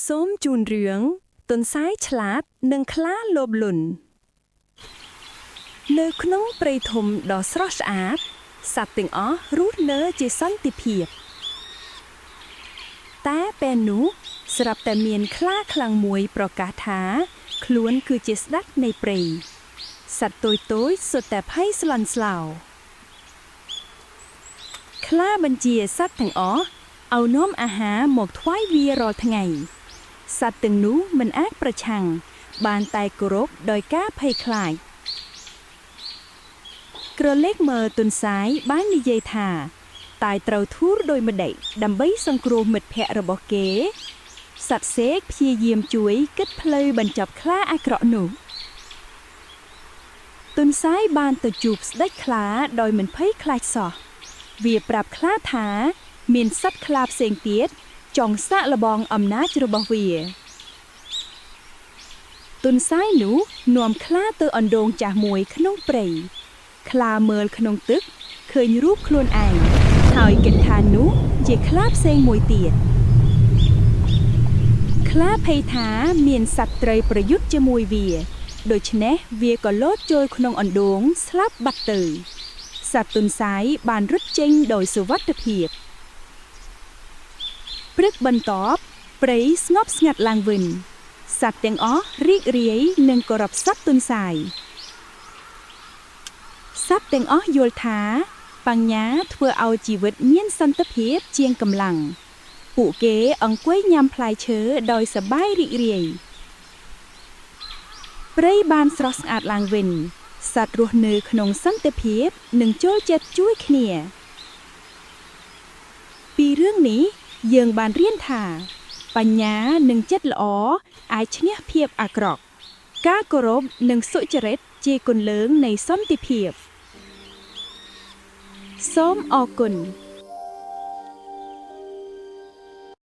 សូមជូនរឿងទន្សាយឆ្លាតនិងខ្លាលោភលន់នៅក្នុងព្រៃធំដ៏ស្រស់ស្អាតសត្វទាំងអស់រស់នៅជាសន្តិភាពតែពេលនោះស្រាប់តែមានខ្លាខ្លាំងមួយប្រកាសថាខ្លួនគឺជាស្ដេចនៃព្រៃសត្វតូចៗសុទ្ធតែភ័យស្លន់ស្លោខ្លាបញ្ជាសត្វទាំងអស់ឲ្យនាំអាហារមកថ្វាយវារាល់ថ្ងៃសត្វទាំងនោះមិនអាចប្រឆាំងបានតែគោរពដោយការភ័យខ្លាចក្រឡេកមើលទន្សាយបាននិយាយថាតែត្រូវធូរដោយម្ដេចដើម្បីសង្គ្រោះមិត្តភ័ក្តិរបស់គេសត្វសេកព្យាយាមជួយគិតផ្លូវបញ្ចប់ខ្លាអាក្រក់នោះទន្សាយបានទៅជួបស្ដេចខ្លាដោយមិនភ័យខ្លាចសោះវាប្រាប់ខ្លាថាមានសត្វខ្លាផ្សេងទៀតចង់សាកល្បងអំណាចរបស់វាទន្សាយនោះនាំខ្លាទៅអណ្ដូងចាស់មួយក្នុងព្រៃខ្លាមើលក្នុងទឹកឃើញរូបខ្លួនឯងហើយគិតថានោះជាខ្លាផ្សេងមួយទៀតខ្លាភ័យថាមានសត្វត្រីប្រយុទ្ធជាមួយវាដូច្នេះវាក៏លោតចូលក្នុងអណ្ដូងស្លាប់បាត់ទៅសត្វទន្សាយបានរត់ចេញដោយសុវត្ថិភាពព្រឹកបន្ទាប់ព្រៃស្ងប់ស្ងាត់ឡើងវិញសត្វទាំងអស់រីករាយនឹងគោរពសត្វទន្សាយសត្វទាំងអស់យល់ថាបញ្ញាធ្វើឲ្យជីវិតមានសន្តិភាពជាងកម្លាំងពួកគេអង្គុយញ៉ាំផ្លែឈើដោយសប្បាយរីករាយព្រៃបានស្រស់ស្អាតឡើងវិញសត្វរស់នៅក្នុងសន្តិភាពនិងចូលចិត្តជួយគ្នាពីរឿងនេះយើងបានរៀនថាបញ្ញានិងចិត្តល្អអាចឈ្នះភាពអាក្រក់ការគោរពនិងសុចរិតជាគន្លងនៃសន្តិភាពសូមអរគុណ